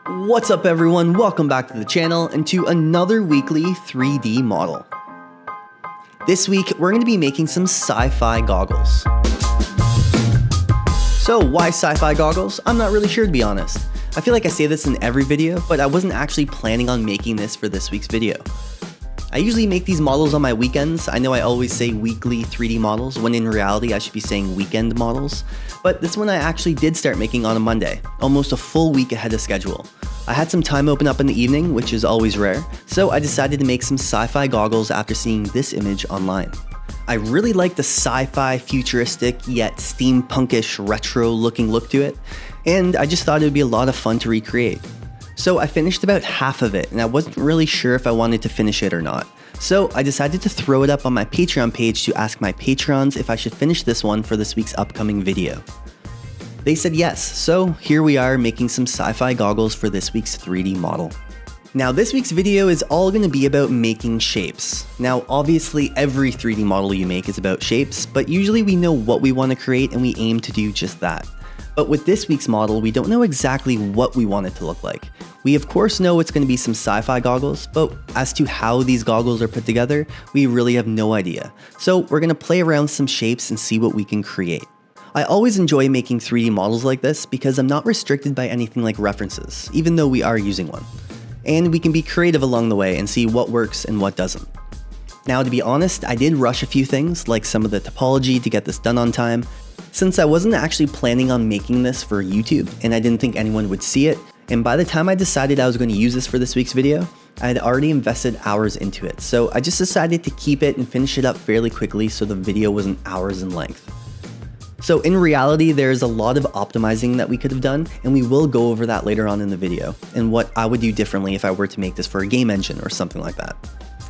What's up everyone, welcome back to the channel and to another weekly 3D model. This week we're going to be making some sci-fi goggles. So why sci-fi goggles? I'm not really sure, to be honest. I feel like I say this in every video, but I wasn't actually planning on making this for this week's video. I usually make these models on my weekends. I know I always say weekly 3D models, when in reality I should be saying weekend models. But this one I actually did start making on a Monday, almost a full week ahead of schedule. I had some time open up in the evening, which is always rare, so I decided to make some sci-fi goggles after seeing this image online. I really like the sci-fi, futuristic, yet steampunkish, retro looking look to it, and I just thought it would be a lot of fun to recreate. So I finished about half of it, and I wasn't really sure if I wanted to finish it or not. So I decided to throw it up on my Patreon page to ask my patrons if I should finish this one for this week's upcoming video. They said yes, so here we are making some sci-fi goggles for this week's 3D model. Now this week's video is all going to be about making shapes. Now obviously every 3D model you make is about shapes, but usually we know what we want to create and we aim to do just that. But with this week's model, we don't know exactly what we want it to look like. We of course know it's going to be some sci-fi goggles, but as to how these goggles are put together, we really have no idea. So we're going to play around with some shapes and see what we can create. I always enjoy making 3D models like this because I'm not restricted by anything like references, even though we are using one. And we can be creative along the way and see what works and what doesn't. Now to be honest, I did rush a few things, like some of the topology to get this done on time, since I wasn't actually planning on making this for YouTube and I didn't think anyone would see it, and by the time I decided I was going to use this for this week's video, I had already invested hours into it, so I just decided to keep it and finish it up fairly quickly so the video wasn't hours in length. So in reality, there's a lot of optimizing that we could have done, and we will go over that later on in the video, and what I would do differently if I were to make this for a game engine or something like that.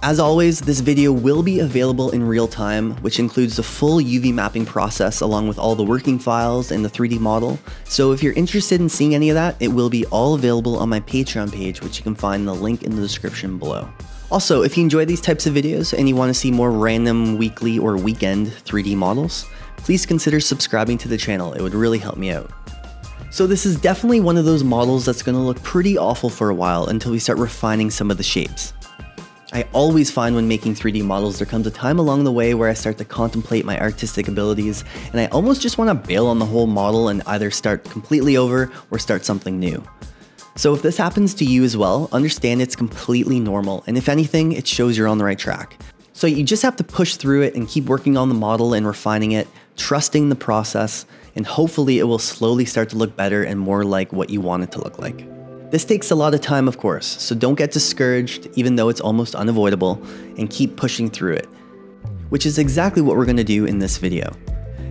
As always, this video will be available in real time, which includes the full UV mapping process along with all the working files and the 3D model. So if you're interested in seeing any of that, it will be all available on my Patreon page, which you can find the link in the description below. Also, if you enjoy these types of videos and you want to see more random weekly or weekend 3D models, please consider subscribing to the channel. It would really help me out. So this is definitely one of those models that's going to look pretty awful for a while until we start refining some of the shapes. I always find when making 3D models there comes a time along the way where I start to contemplate my artistic abilities and I almost just want to bail on the whole model and either start completely over or start something new. So if this happens to you as well, understand it's completely normal, and if anything, it shows you're on the right track. So you just have to push through it and keep working on the model and refining it, trusting the process, and hopefully it will slowly start to look better and more like what you want it to look like. This takes a lot of time, of course, so don't get discouraged even though it's almost unavoidable, and keep pushing through it, which is exactly what we're going to do in this video.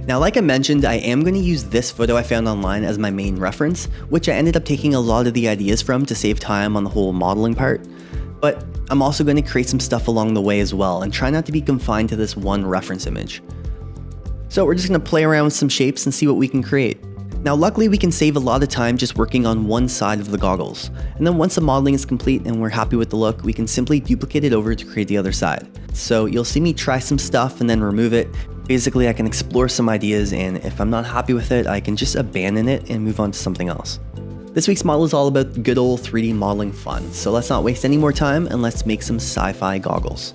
Now like I mentioned, I am going to use this photo I found online as my main reference, which I ended up taking a lot of the ideas from to save time on the whole modeling part, but I'm also going to create some stuff along the way as well and try not to be confined to this one reference image. So we're just going to play around with some shapes and see what we can create. Now luckily we can save a lot of time just working on one side of the goggles, and then once the modeling is complete and we're happy with the look, we can simply duplicate it over to create the other side. So you'll see me try some stuff and then remove it. Basically I can explore some ideas, and if I'm not happy with it, I can just abandon it and move on to something else. This week's model is all about good old 3D modeling fun, so let's not waste any more time and let's make some sci-fi goggles.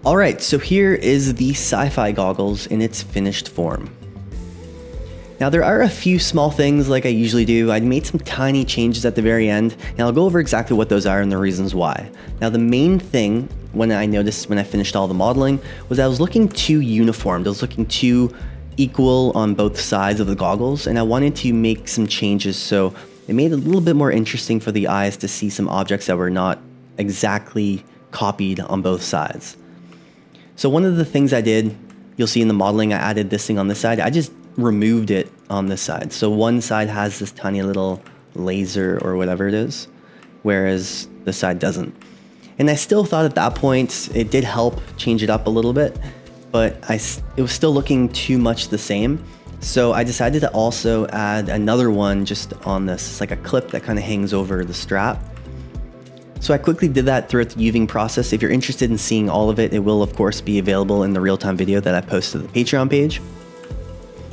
Alright, so here is the Sci-Fi Goggles in its finished form. Now there are a few small things like I usually do. I made some tiny changes at the very end, and I'll go over exactly what those are and the reasons why. Now the main thing when I noticed when I finished all the modeling was I was looking too uniform. I was looking too equal on both sides of the goggles, and I wanted to make some changes so it made it a little bit more interesting for the eyes to see some objects that were not exactly copied on both sides. So one of the things I did, you'll see in the modeling, I added this thing on this side. I just removed it on this side. So one side has this tiny little laser or whatever it is, whereas this side doesn't. And I still thought at that point it did help change it up a little bit, but it was still looking too much the same. So I decided to also add another one just on this. It's like a clip that kind of hangs over the strap. So I quickly did that throughout the UVing process. If you're interested in seeing all of it, it will of course be available in the real-time video that I posted to the Patreon page.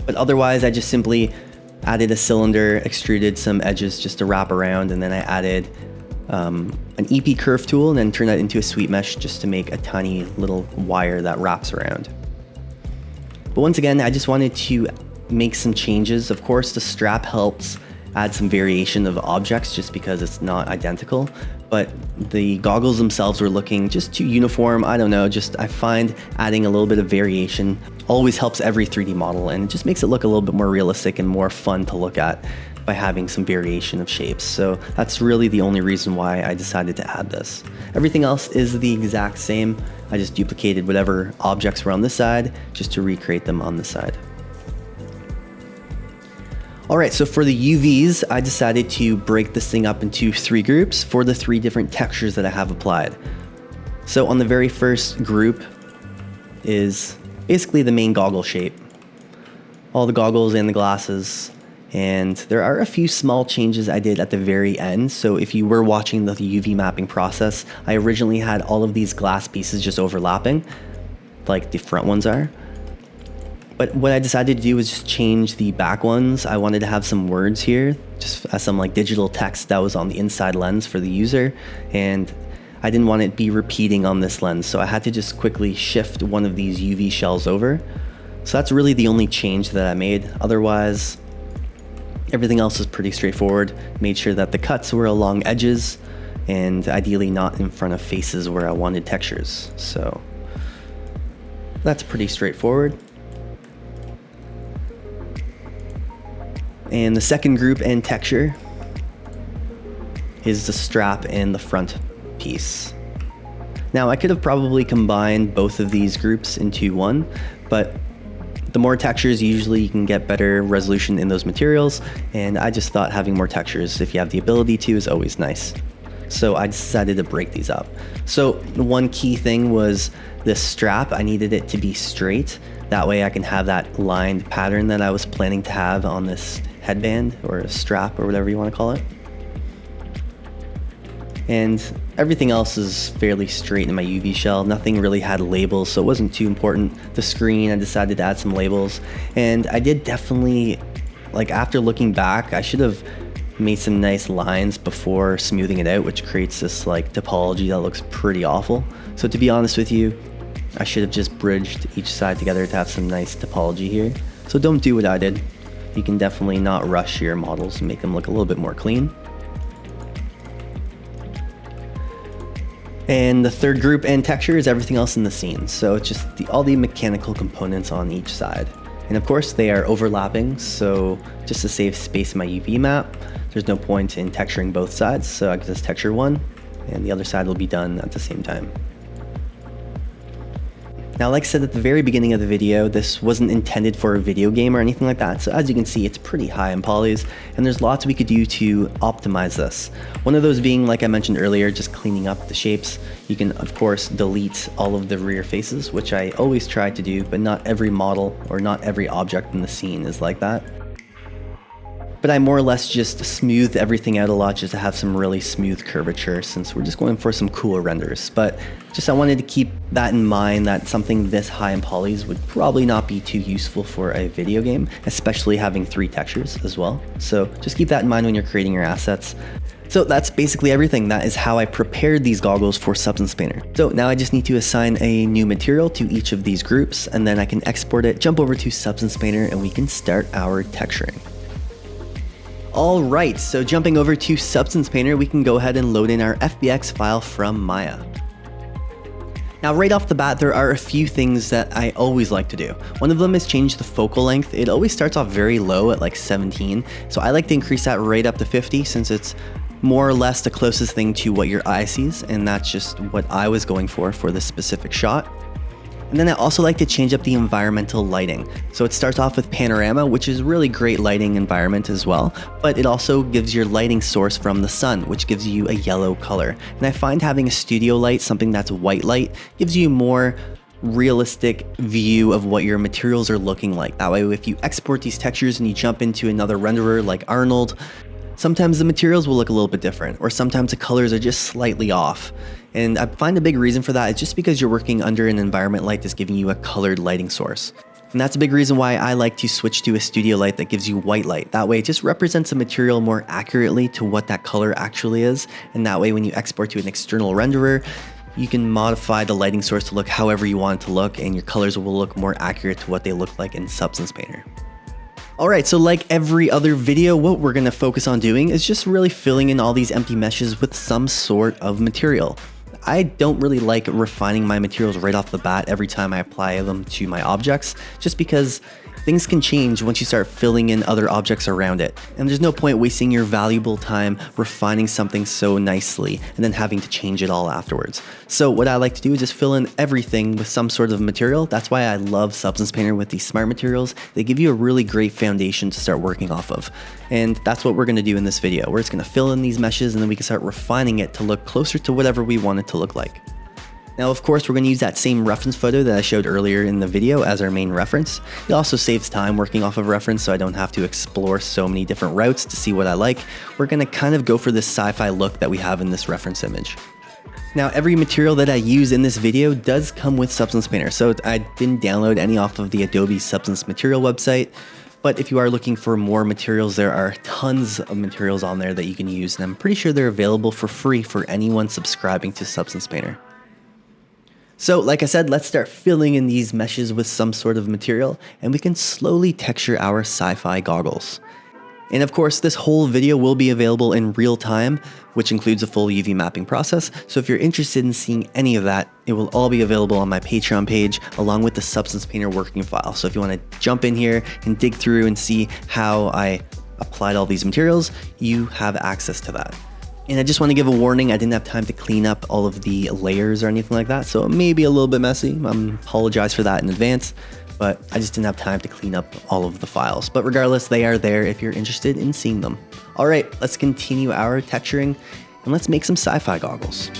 But otherwise, I just simply added a cylinder, extruded some edges just to wrap around, and then I added an EP curve tool and then turned that into a sweep mesh just to make a tiny little wire that wraps around. But once again, I just wanted to make some changes. Of course, the strap helps add some variation of objects just because it's not identical, but the goggles themselves were looking just too uniform. I don't know, I find adding a little bit of variation always helps every 3D model, and it just makes it look a little bit more realistic and more fun to look at by having some variation of shapes. So that's really the only reason why I decided to add this. Everything else is the exact same. I just duplicated whatever objects were on this side just to recreate them on this side. Alright, so for the UVs, I decided to break this thing up into 3 groups for the 3 different textures that I have applied. So on the very first group is basically the main goggle shape. All the goggles and the glasses. And there are a few small changes I did at the very end. So if you were watching the UV mapping process, I originally had all of these glass pieces just overlapping, like the front ones are. But what I decided to do was just change the back ones. I wanted to have some words here, just as some like digital text that was on the inside lens for the user. And I didn't want it to be repeating on this lens. So I had to just quickly shift one of these UV shells over. So that's really the only change that I made. Otherwise, everything else is pretty straightforward. Made sure that the cuts were along edges and ideally not in front of faces where I wanted textures. So that's pretty straightforward. And the second group and texture is the strap and the front piece. Now I could have probably combined both of these groups into one, but the more textures, usually you can get better resolution in those materials, and I just thought having more textures, if you have the ability to, is always nice. So I decided to break these up. So one key thing was this strap. I needed it to be straight. That way I can have that lined pattern that I was planning to have on this headband or a strap or whatever you want to call it. And everything else is fairly straight in my UV shell. Nothing really had labels, so it wasn't too important. The screen, I decided to add some labels. And I did definitely, like after looking back, I should have made some nice lines before smoothing it out, which creates this like topology that looks pretty awful. So to be honest with you, I should have just bridged each side together to have some nice topology here. So don't do what I did. You can definitely not rush your models and make them look a little bit more clean. And the third group and texture is everything else in the scene. So it's just all the mechanical components on each side. And of course they are overlapping, so just to save space in my UV map, there's no point in texturing both sides, so I can just texture one and the other side will be done at the same time. Now, like I said at the very beginning of the video, this wasn't intended for a video game or anything like that, so as you can see, it's pretty high in polys, and there's lots we could do to optimize this. One of those being, like I mentioned earlier, just cleaning up the shapes. You can, of course, delete all of the rear faces, which I always try to do, but not every model or not every object in the scene is like that. but I more or less just smoothed everything out a lot just to have some really smooth curvature, since we're just going for some cooler renders. But just I wanted to keep that in mind, that something this high in polys would probably not be too useful for a video game, especially having 3 textures as well. So just keep that in mind when you're creating your assets. So that's basically everything. That is how I prepared these goggles for Substance Painter. So now I just need to assign a new material to each of these groups, and then I can export it, jump over to Substance Painter, and we can start our texturing. Alright, so jumping over to Substance Painter, we can go ahead and load in our FBX file from Maya. Now right off the bat, there are a few things that I always like to do. One of them is change the focal length. It always starts off very low at like 17, so I like to increase that right up to 50, since it's more or less the closest thing to what your eye sees, and that's just what I was going for this specific shot. And then I also like to change up the environmental lighting. So it starts off with panorama, which is really great lighting environment as well, but it also gives your lighting source from the sun, which gives you a yellow color. And I find having a studio light, something that's white light, gives you more realistic view of what your materials are looking like. That way, if you export these textures and you jump into another renderer like Arnold, sometimes the materials will look a little bit different, or sometimes the colors are just slightly off. And I find a big reason for that is just because you're working under an environment light that's giving you a colored lighting source. And that's a big reason why I like to switch to a studio light that gives you white light. That way it just represents the material more accurately to what that color actually is. And that way when you export to an external renderer, you can modify the lighting source to look however you want it to look, and your colors will look more accurate to what they look like in Substance Painter. Alright, so like every other video, what we're going to focus on doing is just really filling in all these empty meshes with some sort of material. I don't really like refining my materials right off the bat every time I apply them to my objects, just because things can change once you start filling in other objects around it. And there's no point wasting your valuable time refining something so nicely and then having to change it all afterwards. So what I like to do is just fill in everything with some sort of material. That's why I love Substance Painter with these smart materials. They give you a really great foundation to start working off of. And that's what we're going to do in this video. We're just going to fill in these meshes, and then we can start refining it to look closer to whatever we want it to look like. Now, of course, we're going to use that same reference photo that I showed earlier in the video as our main reference. It also saves time working off of reference, so I don't have to explore so many different routes to see what I like. We're going to kind of go for this sci-fi look that we have in this reference image. Now, every material that I use in this video does come with Substance Painter, so I didn't download any off of the Adobe Substance material website. But if you are looking for more materials, there are tons of materials on there that you can use, and I'm pretty sure they're available for free for anyone subscribing to Substance Painter. So like I said, let's start filling in these meshes with some sort of material, and we can slowly texture our Sci-Fi Goggles. And of course, this whole video will be available in real time, which includes a full UV mapping process. So if you're interested in seeing any of that, it will all be available on my Patreon page, along with the Substance Painter working file. So if you want to jump in here and dig through and see how I applied all these materials, you have access to that. And I just want to give a warning, I didn't have time to clean up all of the layers or anything like that, so it may be a little bit messy. I apologize for that in advance, but I just didn't have time to clean up all of the files. But regardless, they are there if you're interested in seeing them. All right, let's continue our texturing, and let's make some Sci-Fi Goggles.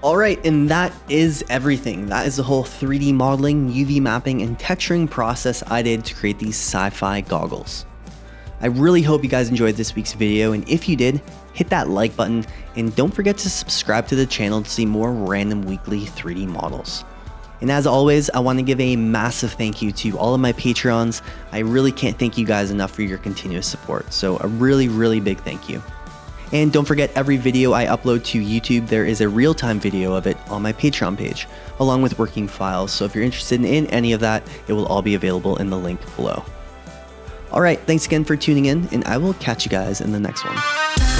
Alright, and that is everything. That is the whole 3D modeling, UV mapping, and texturing process I did to create these Sci-Fi Goggles. I really hope you guys enjoyed this week's video, and if you did, hit that like button, and don't forget to subscribe to the channel to see more random weekly 3D models. And as always, I want to give a massive thank you to all of my Patrons. I really can't thank you guys enough for your continuous support, so a really big thank you. And don't forget, every video I upload to YouTube, there is a real-time video of it on my Patreon page, along with working files, so if you're interested in any of that, it will all be available in the link below. Alright, thanks again for tuning in, and I will catch you guys in the next one.